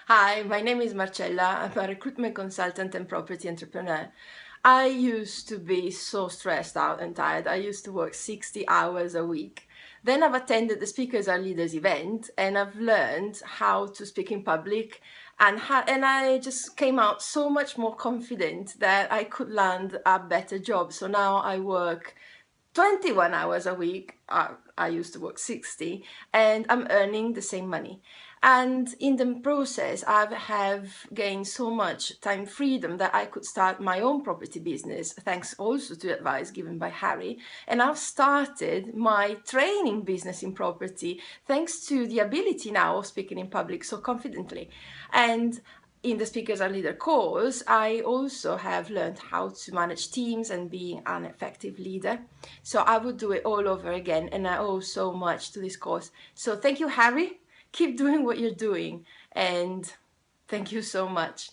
Hi, my name is Marcella. I'm a recruitment consultant and property entrepreneur. I used to be so stressed out and tired. I used to work 60 hours a week. Then I've attended the Speakers Are Leaders event and I've learned how to speak in public and I just came out so much more confident that I could land a better job. So now I work 21 hours a week. I used to work 60 and I'm earning the same money. And in the process, I have gained so much time freedom that I could start my own property business, thanks also to advice given by Harry. And I've started my training business in property, thanks to the ability now of speaking in public so confidently. And in the Speakers Are Leader course, I also have learned how to manage teams and being an effective leader. So I would do it all over again, and I owe so much to this course. So thank you, Harry. Keep doing what you're doing, and thank you so much.